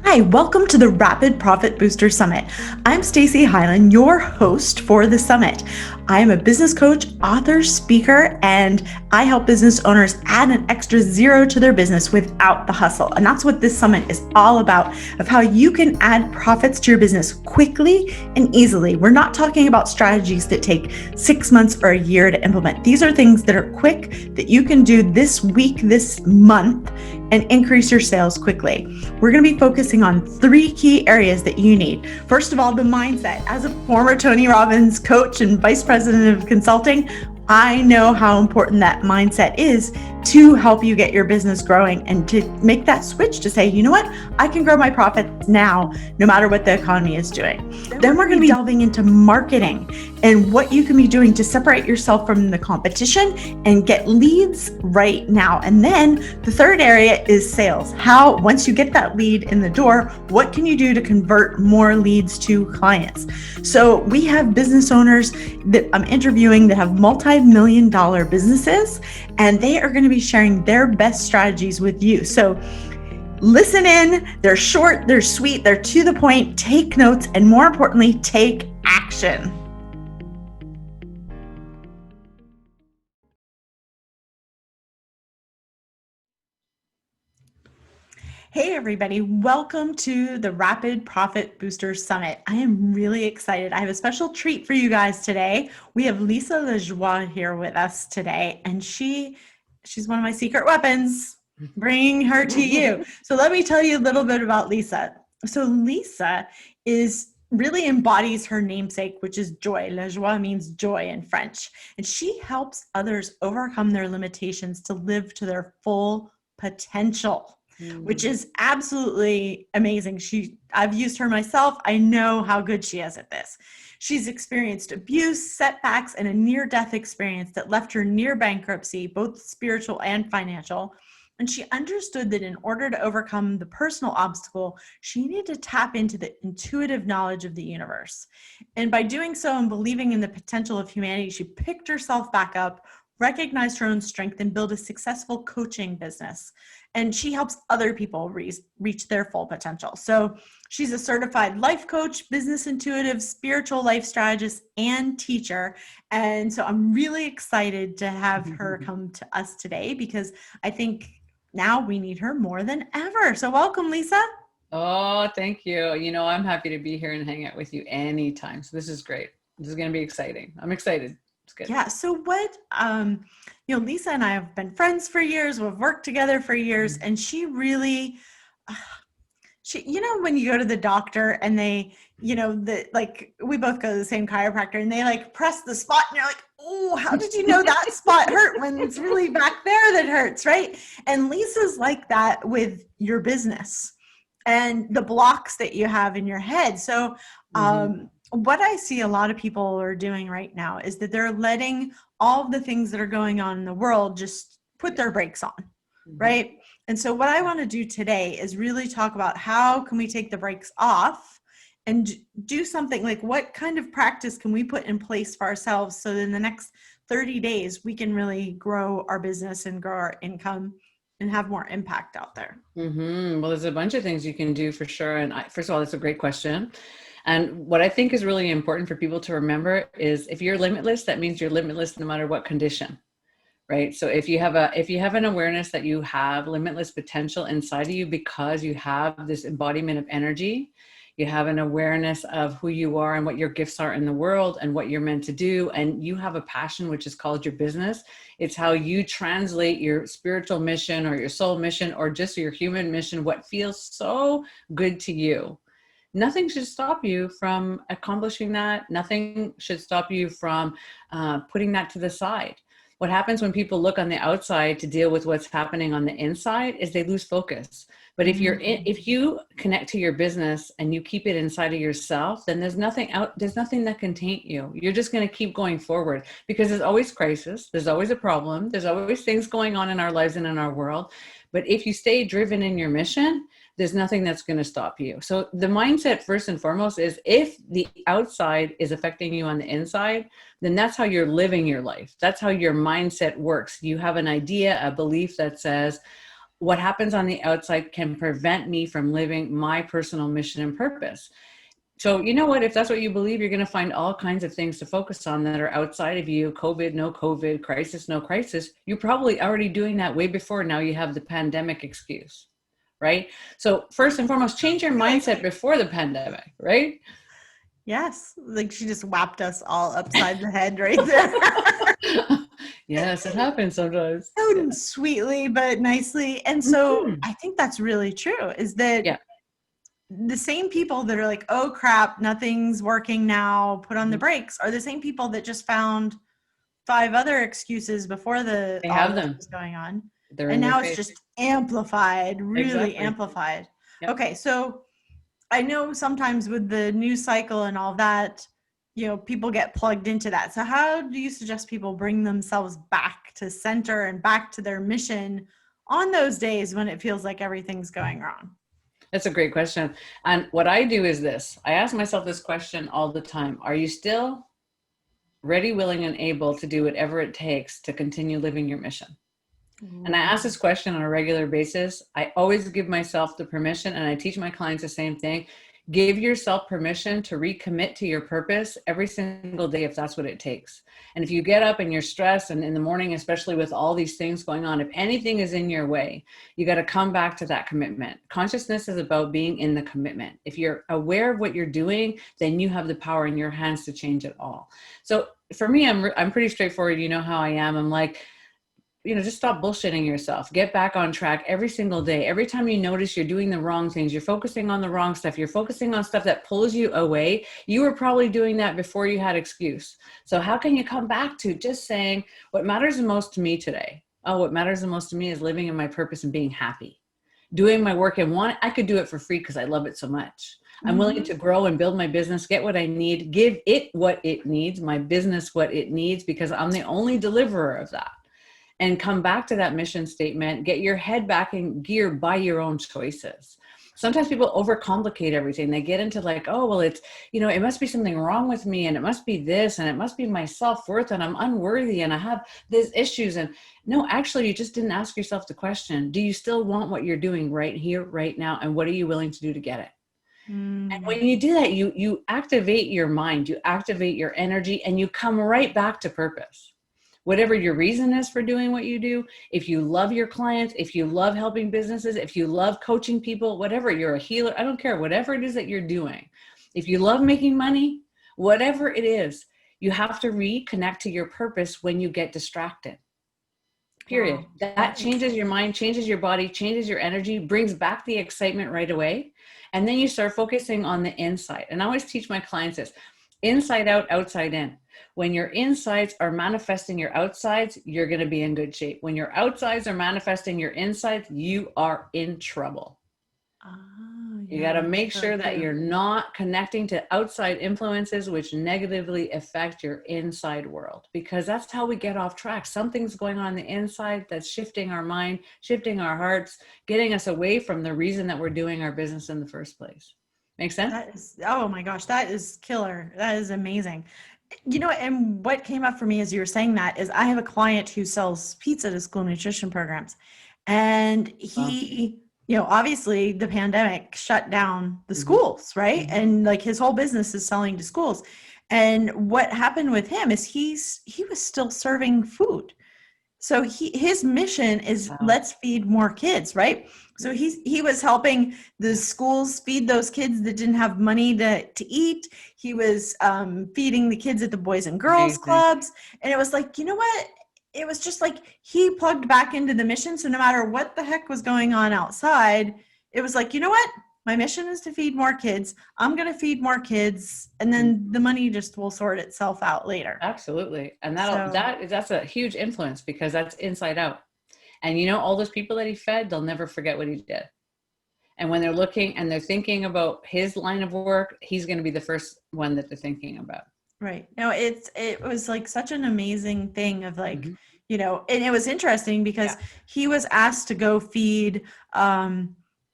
Hi, welcome to the Rapid Profit Booster Summit. I'm Stacey Hylen, your host for the summit. I am a business coach, author, speaker, and I help business owners add an extra zero to their business without the hustle. And that's what this summit is all about, of how you can add profits to your business quickly and easily. We're not talking about strategies that take 6 months or a year to implement. These are things that are quick that you can do this week, this month, and increase your sales quickly. We're going to be focusing on 3 key areas that you need. First of all, the mindset. As a former Tony Robbins coach and vice president of consulting, I know how important that mindset is to help you get your business growing and to make that switch to say, you know what, I can grow my profits now, no matter what the economy is doing. Then we're going to be delving into marketing and what you can be doing to separate yourself from the competition and get leads right now. And then the third area is sales. How, once you get that lead in the door, what can you do to convert more leads to clients? So we have business owners that I'm interviewing that have multi-million-dollar businesses, and they are going to be sharing their best strategies with you. So listen in. They're short, they're sweet, they're to the point. Take notes, and more importantly, take action. Hey everybody, welcome to the Rapid Profit Booster Summit. I am really excited. I have a special treat for you guys today. We have LaJoie here with us today, and she's one of my secret weapons, bringing her to you. So let me tell you a little bit about Lisa. So Lisa really embodies her namesake, which is joy. LaJoie means joy in French. And she helps others overcome their limitations to live to their full potential, which is absolutely amazing. I've used her myself. I know how good she is at this. She's experienced abuse, setbacks, and a near-death experience that left her near bankruptcy, both spiritual and financial. And she understood that in order to overcome the personal obstacle, she needed to tap into the intuitive knowledge of the universe. And by doing so and believing in the potential of humanity, she picked herself back up, recognized her own strength, and built a successful coaching business. And she helps other people reach their full potential. So she's a certified life coach, business intuitive, spiritual life strategist, and teacher. And so I'm really excited to have her come to us today, because I think now we need her more than ever. So welcome, Lisa. Oh, thank you. I'm happy to be here and hang out with you anytime. So this is great. This is going to be exciting. I'm excited. It's good. Yeah. So what, Lisa and I have been friends for years. We've worked together for years, and she really, when you go to the doctor and they, we both go to the same chiropractor and they press the spot and you're like, oh, how did you know that spot hurt when it's really back there that hurts, right? And Lisa's like that with your business and the blocks that you have in your head. So, what I see a lot of people are doing right now is that they're letting all of the things that are going on in the world just put their brakes on, right? And so what I want to do today is really talk about how can we take the brakes off and do something like, what kind of practice can we put in place for ourselves so that in the next 30 days we can really grow our business and grow our income and have more impact out there. Well, there's a bunch of things you can do for sure. And first of all, that's a great question. And what I think is really important for people to remember is, if you're limitless, that means you're limitless no matter what condition, right? So if you have an awareness that you have limitless potential inside of you because you have this embodiment of energy, you have an awareness of who you are and what your gifts are in the world and what you're meant to do, and you have a passion, which is called your business. It's how you translate your spiritual mission or your soul mission or just your human mission, what feels so good to you. Nothing should stop you from accomplishing that. Nothing should stop you from putting that to the side. What happens when people look on the outside to deal with what's happening on the inside is they lose focus. But if you connect to your business and you keep it inside of yourself, then there's nothing that can taint you. You're just going to keep going forward, because there's always crisis. There's always a problem. There's always things going on in our lives and in our world. But if you stay driven in your mission, there's nothing that's going to stop you. So the mindset, first and foremost, is if the outside is affecting you on the inside, then that's how you're living your life. That's how your mindset works. You have an idea, a belief that says, what happens on the outside can prevent me from living my personal mission and purpose. So you know what, if that's what you believe, you're going to find all kinds of things to focus on that are outside of you. COVID, no COVID, crisis, no crisis. You're probably already doing that way before. Now you have the pandemic excuse, right? So first and foremost, change your mindset before the pandemic, right? Yes. Like she just whapped us all upside the head right there. Yes, it happens sometimes. So sweetly, but nicely. And so I think that's really true, is that the same people that are like, oh crap, nothing's working now, put on the brakes, are the same people that just found 5 other excuses before all this was going on. And now it's just amplified, really amplified. Yep. Okay, so I know sometimes with the news cycle and all that, you know, people get plugged into that. So how do you suggest people bring themselves back to center and back to their mission on those days when it feels like everything's going wrong? That's a great question. And what I do is this. I ask myself this question all the time. Are you still ready, willing, and able to do whatever it takes to continue living your mission? And I ask this question on a regular basis. I always give myself the permission, and I teach my clients the same thing. Give yourself permission to recommit to your purpose every single day if that's what it takes. And if you get up and you're stressed, and in the morning, especially with all these things going on, if anything is in your way, you got to come back to that commitment. Consciousness is about being in the commitment. If you're aware of what you're doing, then you have the power in your hands to change it all. So for me, I'm pretty straightforward. You know how I am. I'm like, you know, just stop bullshitting yourself. Get back on track every single day. Every time you notice you're doing the wrong things, you're focusing on the wrong stuff, you're focusing on stuff that pulls you away, you were probably doing that before you had excuse. So how can you come back to just saying, what matters the most to me today? Oh, what matters the most to me is living in my purpose and being happy. Doing my work and I could do it for free because I love it so much. I'm willing to grow and build my business, get what I need, give it what it needs, my business what it needs, because I'm the only deliverer of that. And come back to that mission statement, get your head back in gear by your own choices. Sometimes people overcomplicate everything. They get into like, oh, well, it's, you know, it must be something wrong with me, and it must be this, and it must be my self-worth, and I'm unworthy, and I have these issues. And no, actually, you just didn't ask yourself the question, do you still want what you're doing right here, right now? And what are you willing to do to get it? And when you do that, you activate your mind, you activate your energy, and you come right back to purpose. Whatever your reason is for doing what you do, if you love your clients, if you love helping businesses, if you love coaching people, whatever, you're a healer, I don't care, whatever it is that you're doing. If you love making money, whatever it is, you have to reconnect to your purpose when you get distracted. Period. Wow. That changes your mind, changes your body, changes your energy, brings back the excitement right away. And then you start focusing on the inside. And I always teach my clients this: inside out, outside in. When your insides are manifesting your outsides, you're going to be in good shape. When your outsides are manifesting your insides, you are in trouble. You got to make sure that you're not connecting to outside influences which negatively affect your inside world, because that's how we get off track. Something's going on the inside that's shifting our mind, shifting our hearts, getting us away from the reason that we're doing our business in the first place. Make sense? Oh my gosh, that is killer. That is amazing. You know, and what came up for me as you were saying that is I have a client who sells pizza to school nutrition programs, and he, you know, obviously the pandemic shut down the schools, right? And like his whole business is selling to schools. And what happened with him is he was still serving food. So his mission is let's feed more kids, right? So he was helping the schools feed those kids that didn't have money to eat. He was feeding the kids at the Boys and Girls Clubs. And it was like, you know what? It was just like he plugged back into the mission. So no matter what the heck was going on outside, it was like, you know what? My mission is to feed more kids. I'm going to feed more kids, and then the money just will sort itself out later. Absolutely. And that's a huge influence, because that's inside out. And you know, all those people that he fed, they'll never forget what he did. And when they're looking and they're thinking about his line of work, he's going to be the first one that they're thinking about. Right. No, it was like such an amazing thing of like, you know, and it was interesting because he was asked to go feed,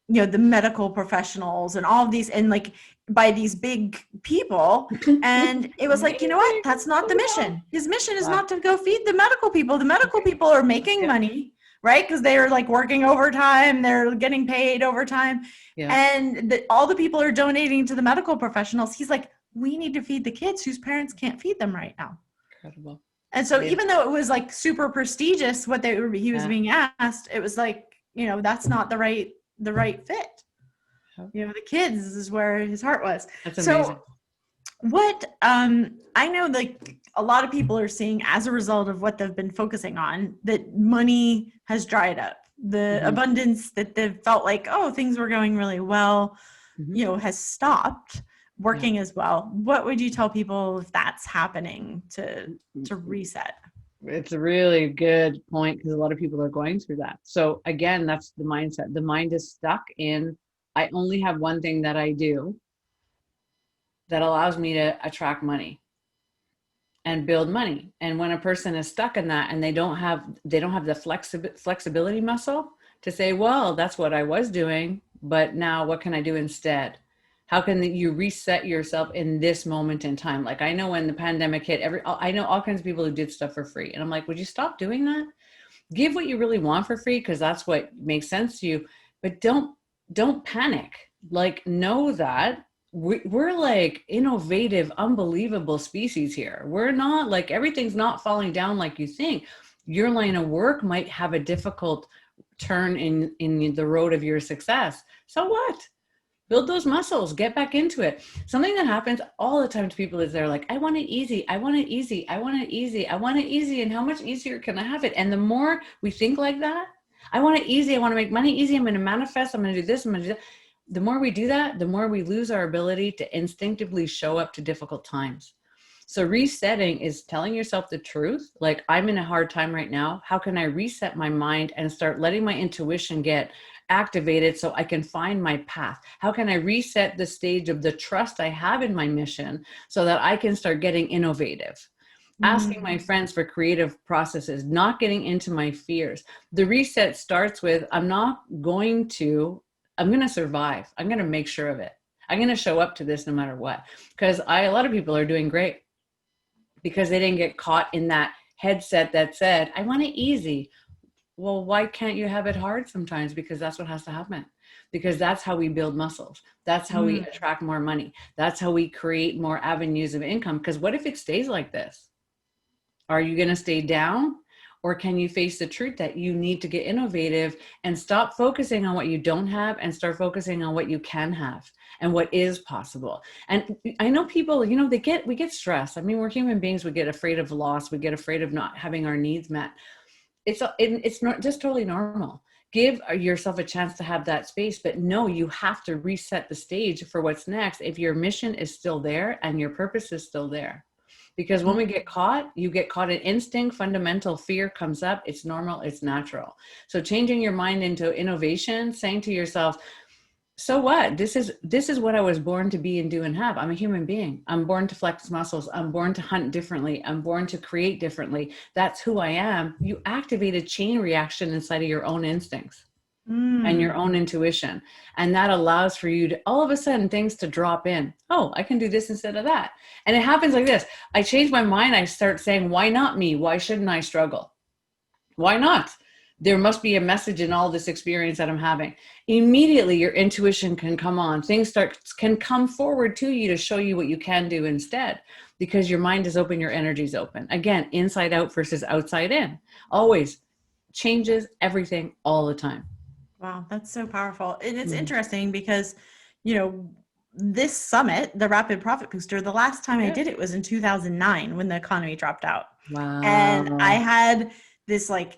you know, the medical professionals and all of these, and like by these big people. And it was like, you know what? That's not the mission. His mission is not to go feed the medical people. The medical people are making money, right? Because they are like working overtime, they're getting paid overtime. Yeah. And all the people are donating to the medical professionals. He's like, we need to feed the kids whose parents can't feed them right now. Incredible. And so even though it was like super prestigious what he was being asked, it was like, that's not the right fit. The kids is where his heart was. That's amazing. So what I know, like a lot of people are seeing as a result of what they've been focusing on, that money has dried up. The abundance that they've felt like, oh, things were going really well, has stopped working as well. What would you tell people if that's happening to reset? It's a really good point, because a lot of people are going through that. So again, that's the mindset. The mind is stuck in, I only have one thing that I do that allows me to attract money and build money. And when a person is stuck in that and they don't have the flexibility muscle to say, well, that's what I was doing, but now what can I do instead? How can you reset yourself in this moment in time? Like, I know when the pandemic hit, I know all kinds of people who did stuff for free. And I'm like, would you stop doing that? Give what you really want for free, because that's what makes sense to you. But don't panic. Like, know that we're like innovative, unbelievable species here. We're not like, everything's not falling down like you think. Your line of work might have a difficult turn in the road of your success. So what? Build those muscles, get back into it. Something that happens all the time to people is they're like, I want it easy. I want it easy. I want it easy. I want it easy. And how much easier can I have it? And the more we think like that, I want it easy. I want to make money easy. I'm going to manifest. I'm going to do this. I'm going to do that. The more we do that, the more we lose our ability to instinctively show up to difficult times. So resetting is telling yourself the truth. Like, I'm in a hard time right now. How can I reset my mind and start letting my intuition get activated so I can find my path? How can I reset the stage of the trust I have in my mission so that I can start getting innovative? Asking my friends for creative processes, not getting into my fears. The reset starts with, I'm going to survive. I'm going to make sure of it. I'm going to show up to this no matter what. Because a lot of people are doing great because they didn't get caught in that headset that said, I want it easy. Well, why can't you have it hard sometimes? Because that's what has to happen. Because that's how we build muscles. That's how we attract more money. That's how we create more avenues of income. Because what if it stays like this? Are you going to stay down? Or can you face the truth that you need to get innovative and stop focusing on what you don't have and start focusing on what you can have and what is possible? And I know people, we get stressed. I mean, we're human beings. We get afraid of loss. We get afraid of not having our needs met. It's not just totally normal. Give yourself a chance to have that space, but no, you have to reset the stage for what's next if your mission is still there and your purpose is still there. Because when we get caught, you get caught in instinct, fundamental fear comes up. It's normal, it's natural. So changing your mind into innovation, saying to yourself, so what? This is what I was born to be and do and have. I'm a human being. I'm born to flex muscles. I'm born to hunt differently. I'm born to create differently. That's who I am. You activate a chain reaction inside of your own instincts and your own intuition. And that allows for you to, all of a sudden, things to drop in. Oh, I can do this instead of that. And it happens like this. I change my mind. I start saying, why not me? Why shouldn't I struggle? Why not? There must be a message in all this experience that I'm having. Immediately, your intuition can come on. Things can come forward to you to show you what you can do instead, because your mind is open, your energy is open. Again, inside out versus outside in. Always changes everything all the time. Wow, that's so powerful. And it's interesting because, this summit, the Rapid Profit Booster, the last time I did it was in 2009 when the economy dropped out. Wow. And I had this like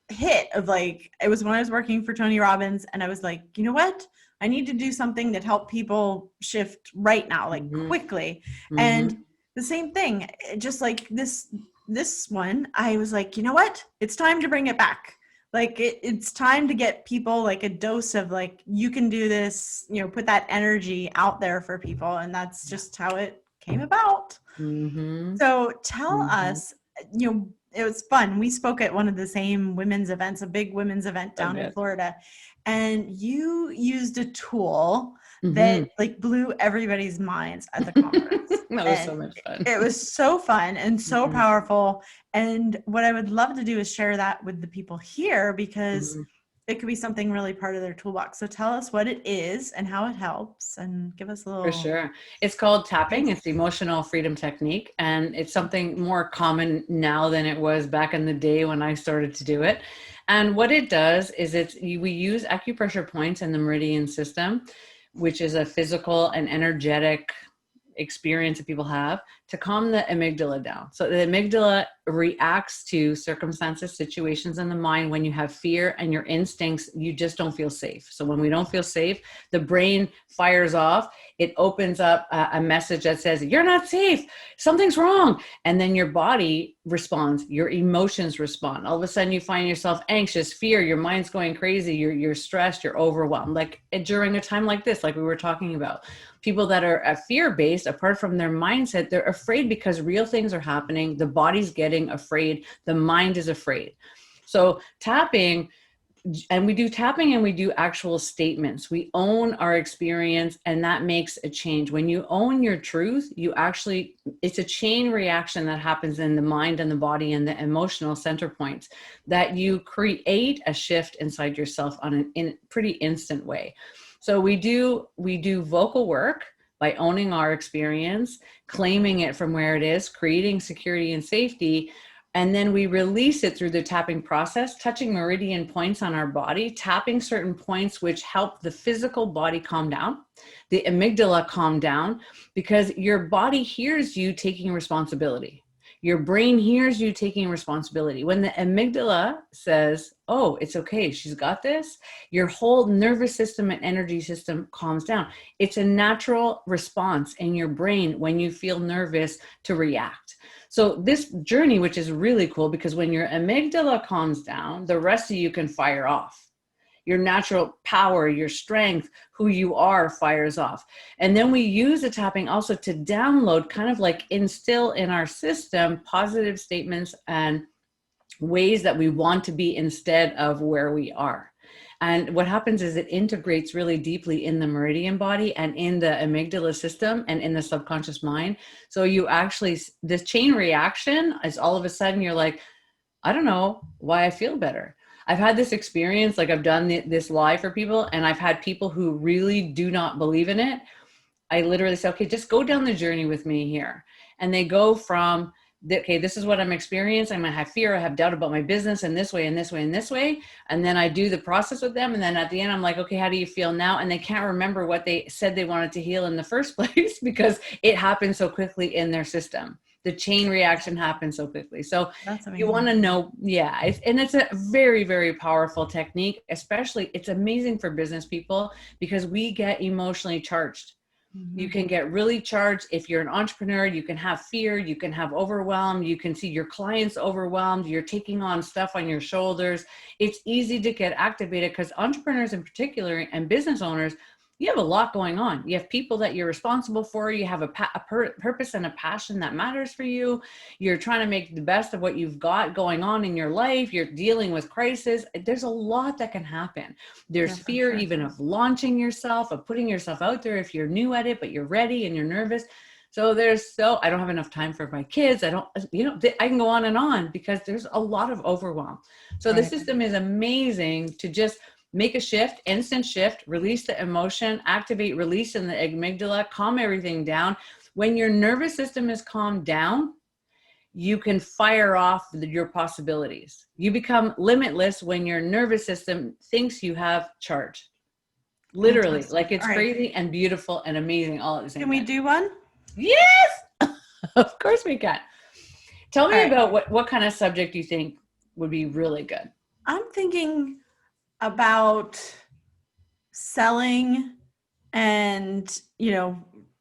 hit of like, it was when I was working for Tony Robbins, and I was like, you know what? I need to do something that help people shift right now, like quickly. And the same thing, just like this one, I was like, you know what? It's time to bring it back. Like it's time to get people like a dose of like, you can do this, put that energy out there for people. And that's just how it came about. So tell us, it was fun. We spoke at one of the same women's events, a big women's event down in Florida. And you used a tool that like blew everybody's minds at the conference. That was so much fun. It was so fun and so powerful. And what I would love to do is share that with the people here, because it could be something really part of their toolbox. So tell us what it is and how it helps, and give us a little. For sure. It's called tapping. It's the emotional freedom technique. And it's something more common now than it was back in the day when I started to do it. And what it does is we use acupressure points in the meridian system, which is a physical and energetic experience that people have, to calm the amygdala down. So the amygdala reacts to circumstances, situations in the mind when you have fear and your instincts, you just don't feel safe. So when we don't feel safe, the brain fires off. It opens up a message that says, you're not safe, something's wrong. And then your body responds, your emotions respond. All of a sudden you find yourself anxious, fear, your mind's going crazy, you're stressed, you're overwhelmed. Like during a time like this, like we were talking about, people that are fear-based, apart from their mindset, they're afraid because real things are happening. The body's getting afraid. The mind is afraid. So tapping, and we do tapping and we do actual statements. We own our experience, and that makes a change. When you own your truth, it's a chain reaction that happens in the mind and the body and the emotional center points, that you create a shift inside yourself in a pretty instant way. So we do vocal work by owning our experience, claiming it from where it is, creating security and safety, and then we release it through the tapping process, touching meridian points on our body, tapping certain points which help the physical body calm down, the amygdala calm down, because your body hears you taking responsibility. Your brain hears you taking responsibility. When the amygdala says, oh, it's okay, she's got this, your whole nervous system and energy system calms down. It's a natural response in your brain when you feel nervous to react. So this journey, which is really cool, because when your amygdala calms down, the rest of you can fire off. Your natural power, your strength, who you are fires off. And then we use the tapping also to download, kind of like instill in our system, positive statements and ways that we want to be instead of where we are. And what happens is it integrates really deeply in the meridian body and in the amygdala system and in the subconscious mind. So you actually, this chain reaction is all of a sudden you're like, I don't know why I feel better. I've had this experience, like I've done this live for people, and I've had people who really do not believe in it. I literally say, okay, just go down the journey with me here. And they go from, okay, this is what I'm experiencing. I'm going to have fear. I have doubt about my business in this way and this way and this way. And then I do the process with them. And then at the end, I'm like, okay, how do you feel now? And they can't remember what they said they wanted to heal in the first place because it happened so quickly in their system. The chain reaction happens so quickly. So you want to know, and it's a very, very powerful technique, especially it's amazing for business people because we get emotionally charged. You can get really charged. If you're an entrepreneur, you can have fear, you can have overwhelm, you can see your clients overwhelmed, you're taking on stuff on your shoulders. It's easy to get activated because entrepreneurs in particular and business owners, you have a lot going on. You have people that you're responsible for. You have a purpose and a passion that matters for you. You're trying to make the best of what you've got going on in your life. You're dealing with crisis. There's a lot that can happen. There's fear even of launching yourself, of putting yourself out there if you're new at it, but you're ready and you're nervous. So I don't have enough time for my kids. I can go on and on because there's a lot of overwhelm. So the system is amazing to just make a shift, instant shift, release the emotion, activate release in the amygdala, calm everything down. When your nervous system is calmed down, you can fire off your possibilities. You become limitless when your nervous system thinks you have charge. Literally, like it's crazy and beautiful and amazing all at the same time. Can we do one? Yes, of course we can. Tell me about what kind of subject you think would be really good. I'm thinking about selling and,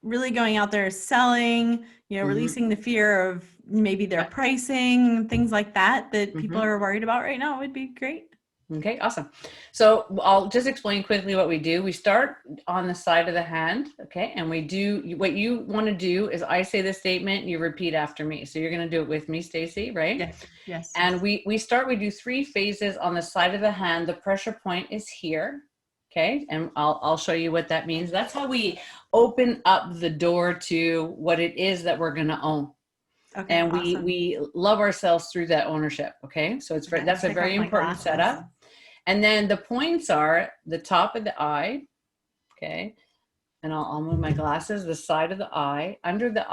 really going out there selling, releasing the fear of maybe their pricing, things like that people are worried about right now. It would be great. Okay, awesome. So I'll just explain quickly what we do. We start on the side of the hand, okay? And we do, what you want to do is I say the statement, you repeat after me. So you're going to do it with me, Stacey, right? Yes. And we do 3 phases on the side of the hand. The pressure point is here. Okay. And I'll show you what that means. That's how we open up the door to what it is that we're going to own. Okay. And Awesome. we love ourselves through that ownership. Okay. So that's a very important setup. And then the points are the top of the eye. Okay. And I'll move my glasses, the side of the eye, under the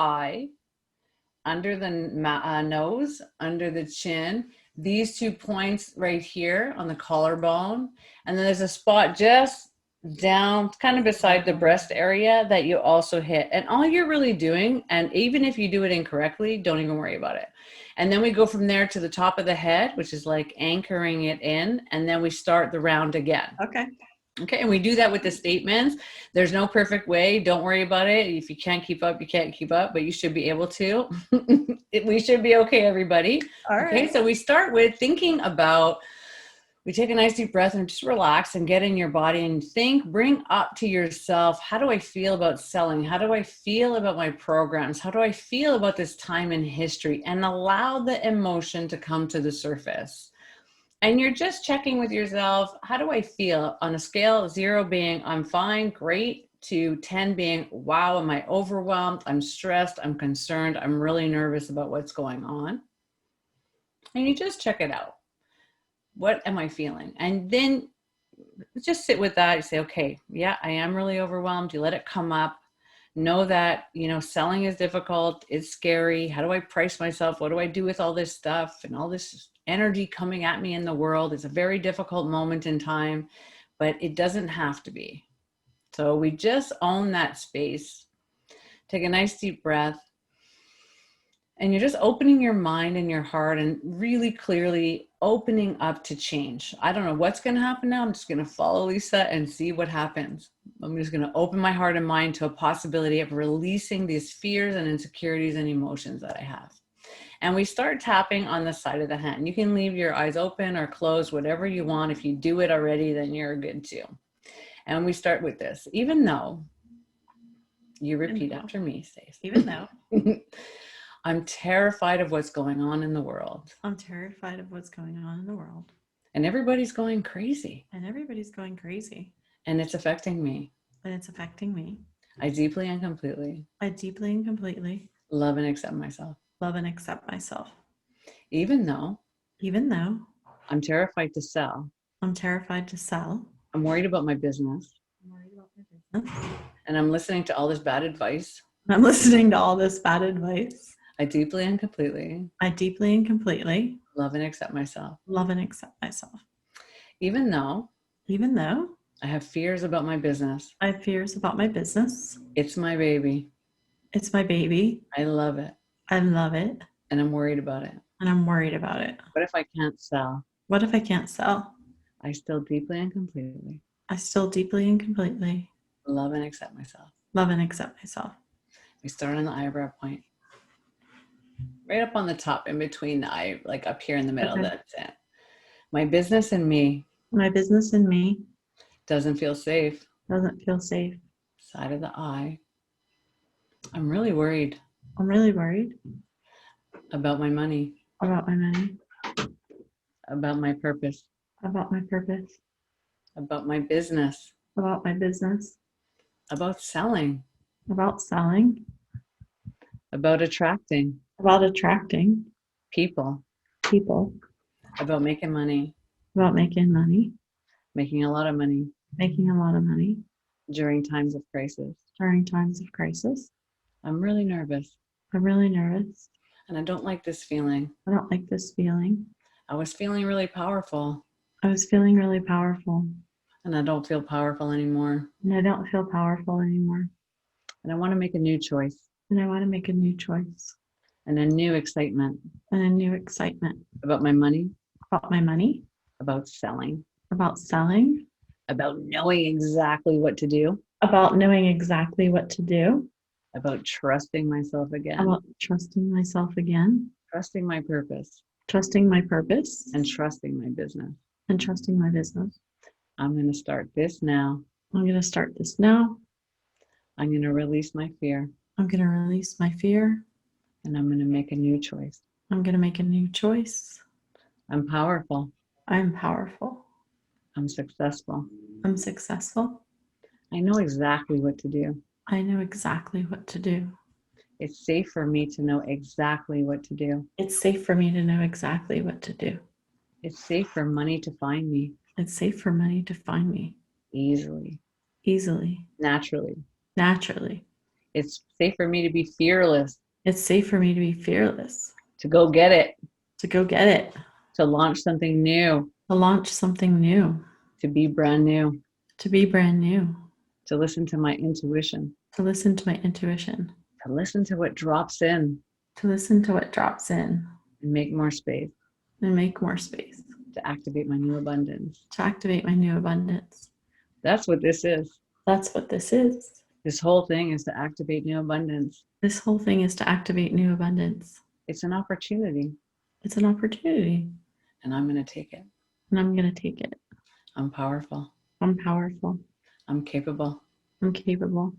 nose, under the chin, these 2 points right here on the collarbone. And then there's a spot just down kind of beside the breast area that you also hit. And all you're really doing, and even if you do it incorrectly, don't even worry about it. And then we go from there to the top of the head, which is like anchoring it in. And then we start the round again. Okay. Okay, and we do that with the statements. There's no perfect way. Don't worry about it. If you can't keep up, you can't keep up, but you should be able to. We should be okay, everybody. All okay, right. So we start with thinking about, we take a nice deep breath and just relax and get in your body and think, bring up to yourself, how do I feel about selling? How do I feel about my programs? How do I feel about this time in history? And allow the emotion to come to the surface. And you're just checking with yourself, how do I feel on a scale of 0 being I'm fine, great, to 10 being wow, am I overwhelmed? I'm stressed, I'm concerned, I'm really nervous about what's going on. And you just check it out. What am I feeling? And then just sit with that. You say, okay, yeah, I am really overwhelmed. You let it come up. Know that, selling is difficult. It's scary. How do I price myself? What do I do with all this stuff and all this energy coming at me in the world? It's a very difficult moment in time, but it doesn't have to be. So we just own that space. Take a nice deep breath. And you're just opening your mind and your heart and really clearly opening up to change. I don't know what's going to happen now. I'm just going to follow Lisa and see what happens. I'm just going to open my heart and mind to a possibility of releasing these fears and insecurities and emotions that I have. And we start tapping on the side of the hand. You can leave your eyes open or closed, whatever you want. If you do it already, then you're good too. And we start with this. Even though, you repeat after me, Stacey. Even though. I'm terrified of what's going on in the world. I'm terrified of what's going on in the world. And everybody's going crazy. And everybody's going crazy. And it's affecting me. And it's affecting me. I deeply and completely love and accept myself. Even though I'm terrified to sell. I'm worried about my business. And I'm listening to all this bad advice. I deeply and completely love and accept myself. Even though I have fears about my business. It's my baby. I love it. And I'm worried about it. What if I can't sell? I still deeply and completely love and accept myself. We start on the eyebrow point. Right up on the top, in between the eye, like up here in the middle. Okay. That's it. My business and me doesn't feel safe. Side of the eye. I'm really worried. About my money. About my purpose. About my business. About selling. About attracting. People. About making money. Making a lot of money. During times of crisis. I'm really nervous. And I don't like this feeling. I was feeling really powerful. And I don't feel powerful anymore. And I want to make a new choice. And a new excitement. About my money. About selling. About knowing exactly what to do. About trusting myself again. Trusting my purpose. And trusting my business. I'm going to start this now. I'm going to release my fear. And I'm going to make a new choice. I'm powerful. I'm successful. I'm successful. I know exactly what to do. I know exactly what to do. It's safe for me to know exactly what to do. It's safe for me to know exactly what to do. It's safe for money to find me. It's safe for money to find me Easily. easily, Naturally. naturally. It's safe for me to be fearless. It's safe for me to be fearless, To go get it. to go get it, To launch something new. to launch something new, To be brand new. to be brand new, To listen to my intuition. to listen to my intuition, To listen to what drops in to listen to what drops in and make more space. and make more space, To activate my new abundance. to activate my new abundance. That's what this is. That's what this is. This whole thing is to activate new abundance. This whole thing is to activate new abundance. It's an opportunity, It's an opportunity, and I'm going to take it. and I'm going to take it. I'm powerful. I'm powerful. I'm capable. I'm capable.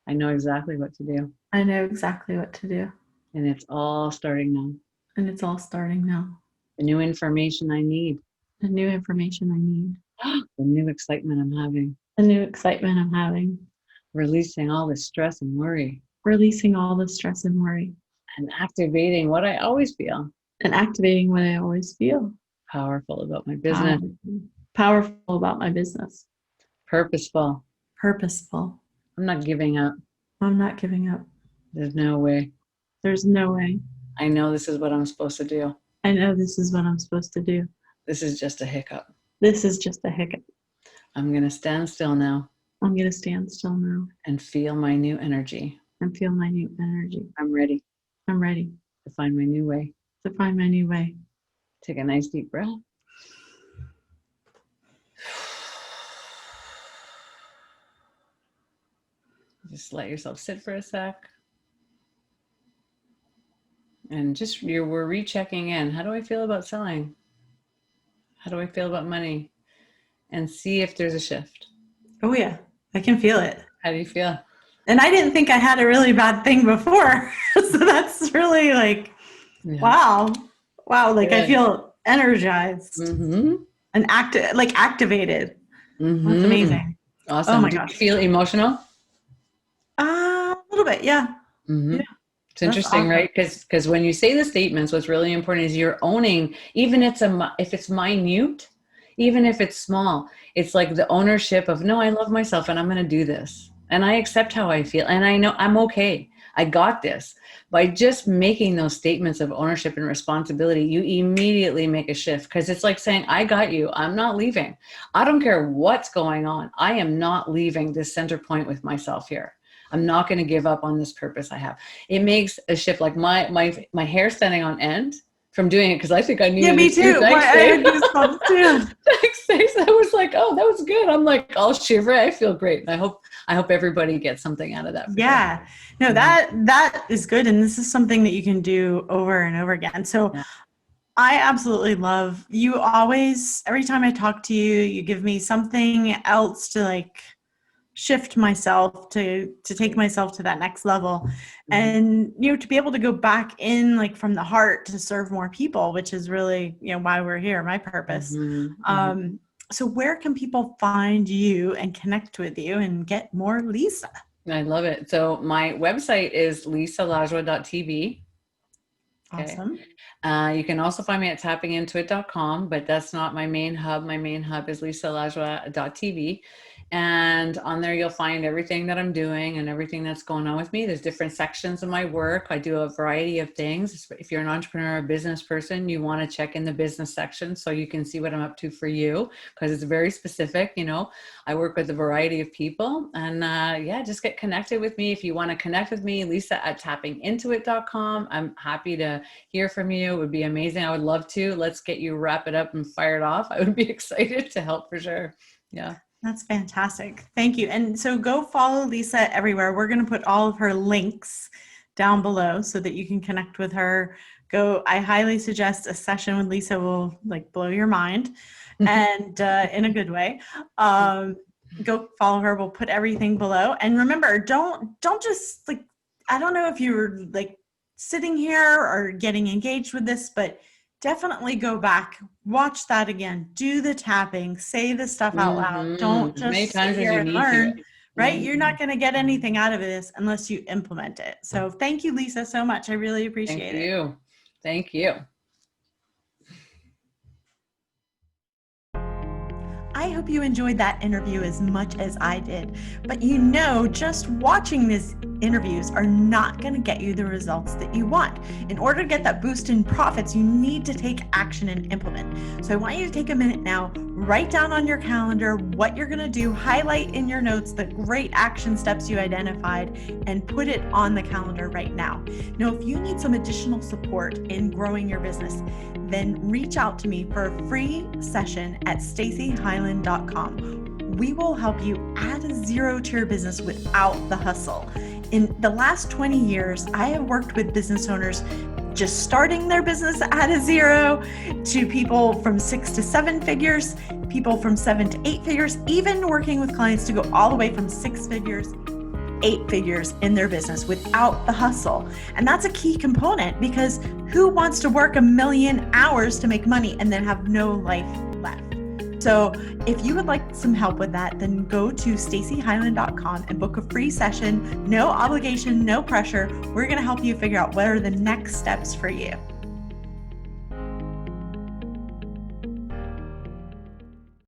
I know exactly what to do. I know exactly what to do. And it's all starting now. And it's all starting now. The new information I need. The new information I need. The new excitement I'm having. The new excitement I'm having. Releasing all the stress and worry. Releasing all the stress and worry. And activating what I always feel. And activating what I always feel. Powerful about my business. Powerful about my business. Purposeful. Purposeful. I'm not giving up. I'm not giving up. There's no way. There's no way. I know this is what I'm supposed to do. I know this is what I'm supposed to do. This is just a hiccup. This is just a hiccup. I'm going to stand still now I'm going to stand still now and feel my new energy. and feel my new energy. I'm ready I'm ready to find my new way. to find my new way. Take a nice deep breath. Just let yourself sit for a sec. And just we're rechecking in. How do I feel about selling? How do I feel about money? And see if there's a shift. Oh yeah, I can feel it. How do you feel? And I didn't think I had a really bad thing before. So that's really like, Yeah. wow. Like Good. I feel energized Mm-hmm. and activated. Mm-hmm. That's amazing. Awesome. Oh my Do gosh. you feel emotional? A little bit, yeah. Mm-hmm. Yeah. It's interesting, awesome. right? Because when you say the statements, what's really important is you're owning, even if it's minute, even if it's small, it's like the ownership of, no, I love myself and I'm going to do this. And I accept how I feel. And I know I'm okay. I got this. By just making those statements of ownership and responsibility, you immediately make a shift, because it's like saying, I got you. I'm not leaving. I don't care what's going on. I am not leaving this center point with myself here. I'm not going to give up on this purpose I have. It makes a shift. Like my hair standing on end from doing it, because I think I needed. Yeah, me too. I had goosebumps too. Thanks, Stacey. I was like, oh, that was good. I'm like, all shivery. I feel great. I hope everybody gets something out of that. Yeah. Sure. No, that is good. And this is something that you can do over and over again. So yeah. I absolutely love you. Always, every time I talk to you, you give me something else to like shift myself, to take myself to that next level. Mm-hmm. And, to be able to go back in like from the heart to serve more people, which is really, why we're here, my purpose. Mm-hmm. So where can people find you and connect with you and get more Lisa? I love it. So my website is LaJoie.tv. Awesome. Okay. You can also find me at tappingintoit.com, but that's not my main hub. My main hub is LaJoie.tv. And on there, you'll find everything that I'm doing and everything that's going on with me. There's different sections of my work. I do a variety of things. If you're an entrepreneur or business person, you want to check in the business section so you can see what I'm up to for you, because it's very specific. I work with a variety of people, and just get connected with me. If you want to connect with me, Lisa@tappingintoit.com. I'm happy to hear from you. It would be amazing. I would love to. Let's get you wrap it up and fired off. I would be excited to help for sure. Yeah. That's fantastic. Thank you. And so go follow Lisa everywhere. We're going to put all of her links down below so that you can connect with her. I highly suggest a session with Lisa will like blow your mind, and in a good way. Go follow her. We'll put everything below. And remember, don't just like, I don't know if you were like sitting here or getting engaged with this, but Definitely go back, watch that again, do the tapping, say the stuff out loud. Don't As many just sit times as here you and need to. learn, right? You're not going to get anything out of this unless you implement it. So thank you, Lisa, so much. I really appreciate it. Thank you. Thank you. I hope you enjoyed that interview as much as I did, but just watching these interviews are not going to get you the results that you want. In order to get that boost in profits, you need to take action and implement. So I want you to take a minute now, write down on your calendar what you're going to do, highlight in your notes the great action steps you identified, and put it on the calendar right now. Now, if you need some additional support in growing your business, then reach out to me for a free session at staceyhylen.com. We will help you add a zero to your business without the hustle. In the last 20 years, I have worked with business owners just starting their business at a zero, to people from 6 to 7 figures, people from 7 to 8 figures, even working with clients to go all the way from 6 figures, 8 figures in their business without the hustle. And that's a key component, because who wants to work 1,000,000 hours to make money and then have no life left? So if you would like some help with that, then go to staceyhylen.com and book a free session. No obligation, no pressure. We're going to help you figure out what are the next steps for you.